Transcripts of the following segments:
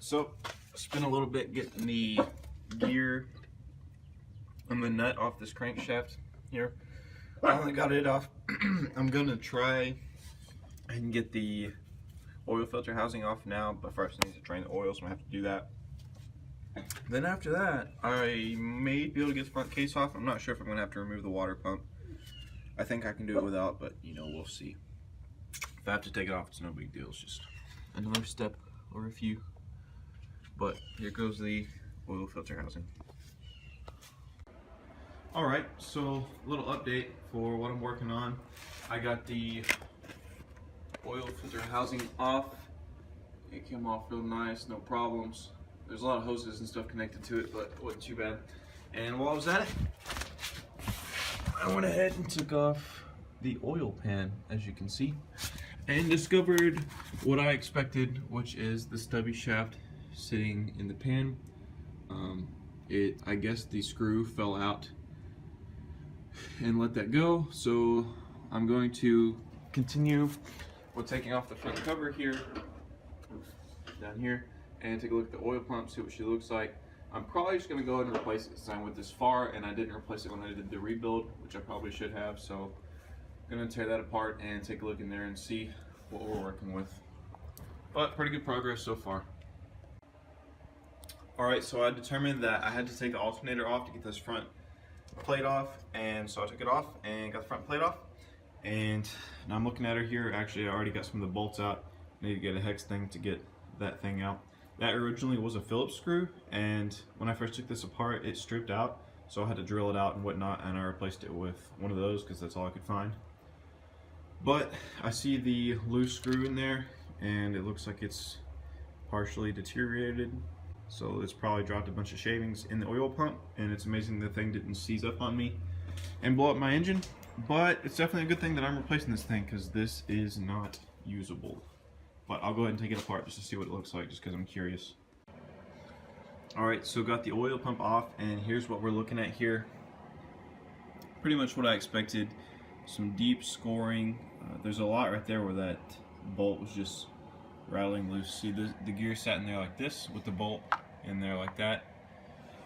So, spent a little bit getting the gear and the nut off this crankshaft here. I only got it off. I'm gonna try and get the oil filter housing off now, but first I need to drain the oil, so I have to do that. Then after that, I may be able to get the front case off. I'm not sure if I'm gonna have to remove the water pump. I think I can do it without, but you know, we'll see. If I have to take it off, it's no big deal. It's just another step or a few. But here goes the oil filter housing. Alright, so a little update for what I'm working on. I got the oil filter housing off. It came off real nice, no problems. There's a lot of hoses and stuff connected to it, but it wasn't too bad. And while I was at it, I went ahead and took off the oil pan, as you can see, and discovered what I expected, which is the stubby shaft sitting in the pan. I guess the screw fell out and let that go, so I'm going to continue with taking off the front cover here, down here, and take a look at the oil pump, see what she looks like. I'm probably just going to go ahead and replace it since I went this far and I didn't replace it when I did the rebuild, which I probably should have, so I'm going to tear that apart and take a look in there and see what we're working with. But pretty good progress so far. Alright, so I determined that I had to take the alternator off to get this front plate off, and so I took it off and got the front plate off. And now I'm looking at her here. Actually, I already got some of the bolts out. I need to get a hex thing to get that thing out. That originally was a Phillips screw, and when I first took this apart, it stripped out, so I had to drill it out and whatnot, and I replaced it with one of those because that's all I could find. But I see the loose screw in there, and it looks like it's partially deteriorated. So it's probably dropped a bunch of shavings in the oil pump, and it's amazing the thing didn't seize up on me and blow up my engine. But it's definitely a good thing that I'm replacing this thing, because this is not usable. But I'll go ahead and take it apart just to see what it looks like, just because I'm curious. Alright, so got the oil pump off, and here's what we're looking at here. Pretty much what I expected. Some deep scoring. There's a lot right there where that bolt was just rattling loose. See, the gear sat in there like this with the bolt in there like that.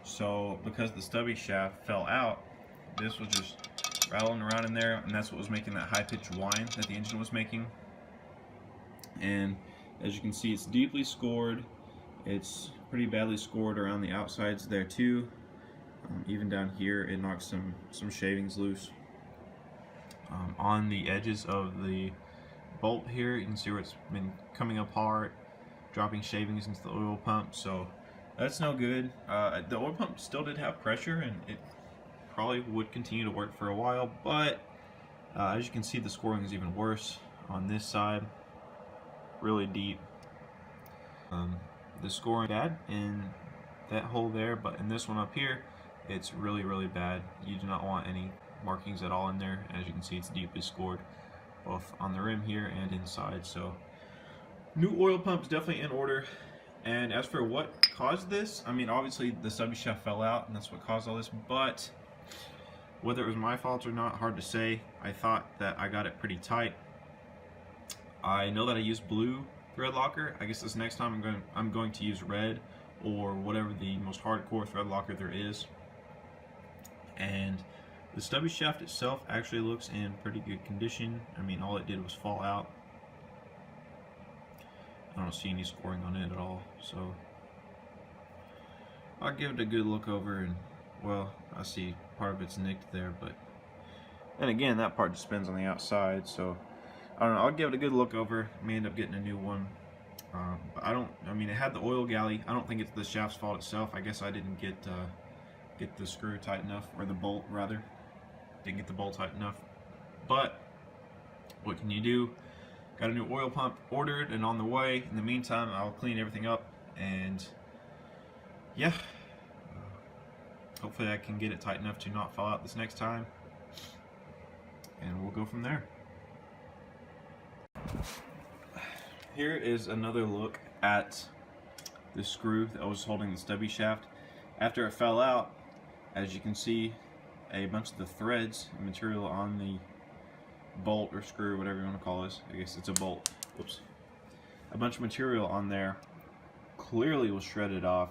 So because the stubby shaft fell out, this was just rattling around in there, and that's what was making that high-pitched whine that the engine was making. And as you can see, it's deeply scored. It's pretty badly scored around the outsides there too. Even down here, it knocked some shavings loose. On the edges of the bolt here, you can see where it's been coming apart, dropping shavings into the oil pump, so that's no good. The oil pump still did have pressure, and it probably would continue to work for a while, but as you can see, the scoring is even worse on this side, really deep. The scoring bad in that hole there, but in this one up here, it's really, really bad. You do not want any markings at all in there. As you can see, it's deeply scored both on the rim here and inside. So new oil pump is definitely in order. And as for what caused this, I mean, obviously the stubby shaft fell out and that's what caused all this, but whether it was my fault or not, hard to say. I thought that I got it pretty tight. I know that I used blue thread locker. I guess this next time I'm going to use red or whatever the most hardcore thread locker there is. And the stubby shaft itself actually looks in pretty good condition. I mean, all it did was fall out. I don't see any scoring on it at all, so I'll give it a good look over, and well, I see part of it's nicked there, but and again, that part just spins on the outside, so I don't know. I'll give it a good look over. I may end up getting a new one, but I mean, it had the oil galley. I don't think it's the shaft's fault itself. I guess I didn't get the screw tight enough, or the bolt rather. Didn't get the bolt tight enough. But what can you do? Got a new oil pump ordered and on the way. In the meantime, I'll clean everything up, and yeah, hopefully I can get it tight enough to not fall out this next time, and we'll go from there. Here is another look at the screw that was holding the stubby shaft. After it fell out, as you can see, a bunch of the threads and material on the bolt or screw, whatever you want to call this, I guess it's a bolt, whoops, a bunch of material on there clearly was shredded off.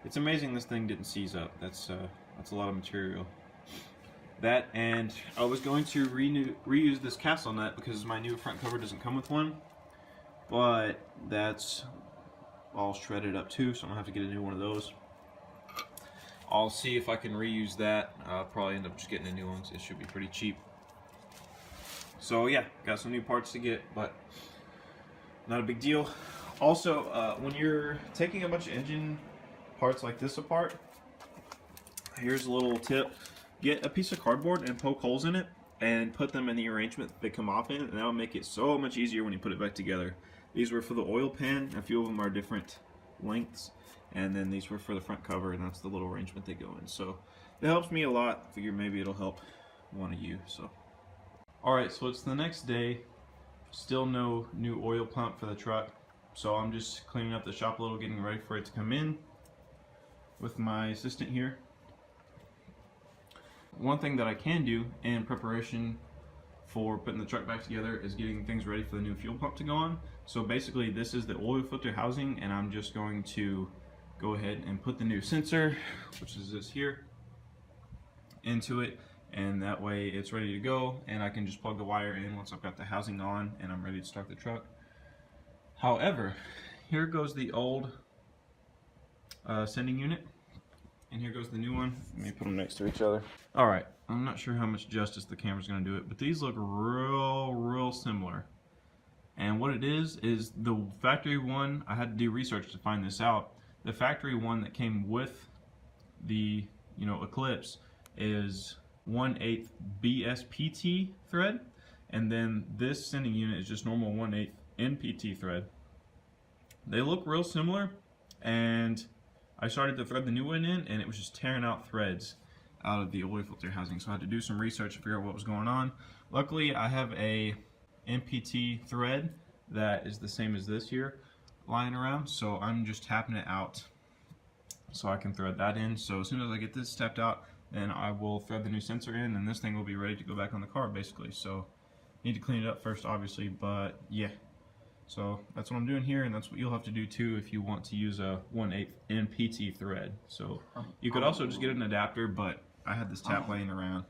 It's amazing this thing didn't seize up. That's a lot of material. That, and I was going to reuse this castle nut because my new front cover doesn't come with one, but that's all shredded up too, so I'm gonna have to get a new one of those. I'll see if I can reuse that. I'll probably end up just getting a new one. It should be pretty cheap. So yeah, got some new parts to get, but not a big deal. Also, when you're taking a bunch of engine parts like this apart, here's a little tip. Get a piece of cardboard and poke holes in it and put them in the arrangement they come off in, and that'll make it so much easier when you put it back together. These were for the oil pan. A few of them are different lengths, and then these were for the front cover, and that's the little arrangement they go in. So it helps me a lot. Figure maybe it'll help one of you. So alright, so it's the next day. Still no new oil pump for the truck, so I'm just cleaning up the shop a little, getting ready for it to come in with my assistant here. One thing that I can do in preparation for putting the truck back together is getting things ready for the new fuel pump to go on. So basically this is the oil filter housing, and I'm just going to go ahead and put the new sensor, which is this here, into it, and that way it's ready to go, and I can just plug the wire in once I've got the housing on and I'm ready to start the truck. However, here goes the old sending unit, and here goes the new one. Let me put them next to each other. Alright, I'm not sure how much justice the camera's going to do it, but these look real similar. And what it is the factory one, I had to do research to find this out. The factory one that came with the, Eclipse is 1/8 BSPT thread, and then this sending unit is just normal 1/8 NPT thread. They look real similar, and I started to thread the new one in, and it was just tearing out threads out of the oil filter housing, so I had to do some research to figure out what was going on. Luckily, I have a NPT thread that is the same as this here lying around, so I'm just tapping it out so I can thread that in. So as soon as I get this tapped out, then I will thread the new sensor in, and this thing will be ready to go back on the car basically. So need to clean it up first obviously, but yeah. So that's what I'm doing here, and that's what you'll have to do too if you want to use a 1/8 NPT thread. So you could also just get an adapter, but I had this tap laying around.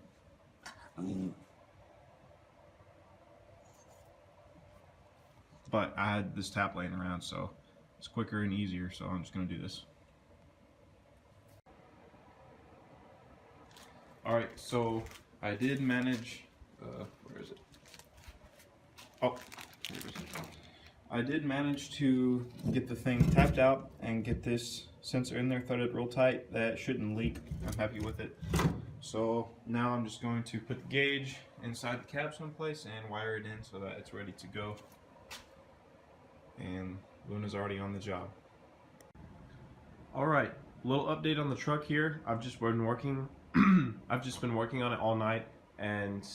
So it's quicker and easier, so I'm just going to do this. Alright, so I did manage, where is it? Oh, here it is. I did manage to get the thing tapped out and get this sensor in there threaded real tight. That shouldn't leak. I'm happy with it. So now I'm just going to put the gauge inside the cab someplace and wire it in so that it's ready to go. And Luna's already on the job. Alright, little update on the truck here. I've just been working on it all night and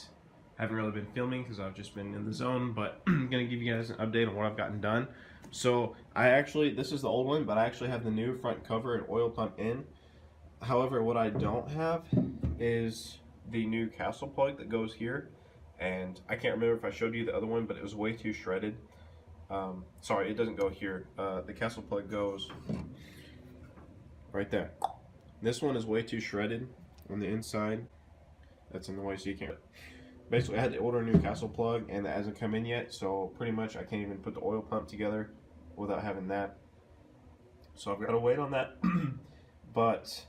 haven't really been filming because I've just been in the zone, but I'm going to give you guys an update on what I've gotten done. So this is the old one, but I actually have the new front cover and oil pump in. However, what I don't have is the new castle plug that goes here, and I can't remember if I showed you the other one, but it was way too shredded. Sorry, it doesn't go here. The castle plug goes right there. This one is way too shredded on the inside. That's in the way, so you can't. Basically, I had to order a new castle plug, and that hasn't come in yet, so pretty much I can't even put the oil pump together without having that. So I've got to wait on that. But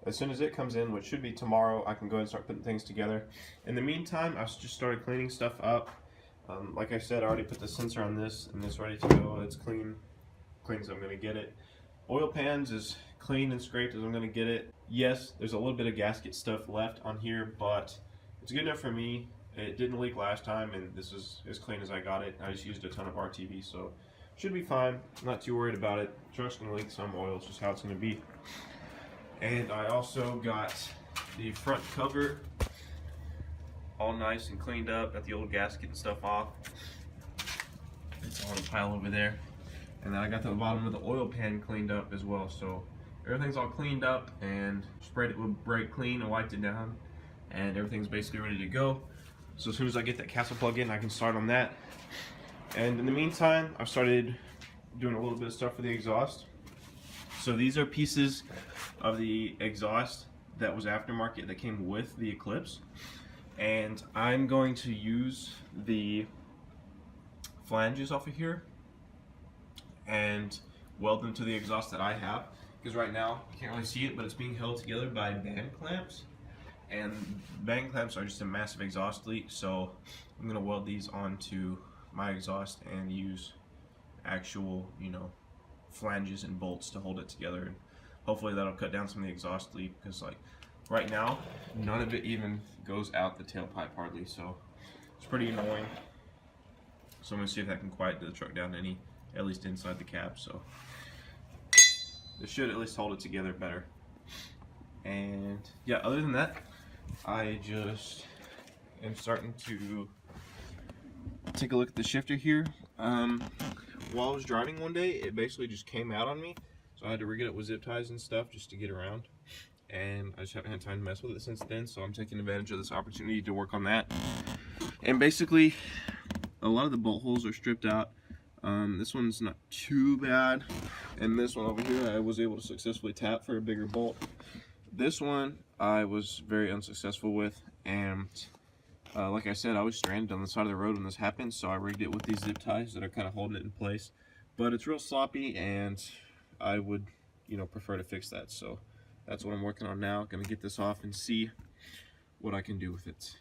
as soon as it comes in, which should be tomorrow, I can go ahead and start putting things together. In the meantime, I've just started cleaning stuff up. Like I said, I already put the sensor on this, and it's ready to go. It's clean as I'm going to get it. Oil pans is clean and scraped as I'm going to get it. Yes, there's a little bit of gasket stuff left on here, but it's good enough for me. It didn't leak last time, and this is as clean as I got it. I just used a ton of RTV, so should be fine. I'm not too worried about it. Truck's going to leak some oil. It's just how it's going to be. And I also got the front cover all nice and cleaned up. Got the old gasket and stuff off. It's on a pile over there. And then I got the bottom of the oil pan cleaned up as well. So everything's all cleaned up, and sprayed it with brake clean and wiped it down. And everything's basically ready to go. So as soon as I get that castle plug in, I can start on that. And in the meantime, I've started doing a little bit of stuff for the exhaust. So these are pieces of the exhaust that was aftermarket that came with the Eclipse, and I'm going to use the flanges off of here and weld them to the exhaust that I have, because right now you can't really see it, but it's being held together by band clamps, and band clamps are just a massive exhaust leak. So I'm going to weld these onto my exhaust and use actual, flanges and bolts to hold it together, and hopefully that'll cut down some of the exhaust leak, because like right now none of it even goes out the tailpipe hardly, so it's pretty annoying. So I'm gonna see if that can quiet the truck down any, at least inside the cab. So this should at least hold it together better. And yeah, other than that, I just am starting to take a look at the shifter here. While I was driving one day, it basically just came out on me, so I had to rig it up with zip ties and stuff just to get around, and I just haven't had time to mess with it since then, so I'm taking advantage of this opportunity to work on that. And basically a lot of the bolt holes are stripped out. This one's not too bad, and this one over here I was able to successfully tap for a bigger bolt. This one I was very unsuccessful with, and like I said, I was stranded on the side of the road when this happened, so I rigged it with these zip ties that are kind of holding it in place. But it's real sloppy, and I would, prefer to fix that. So that's what I'm working on now. Gonna get this off and see what I can do with it.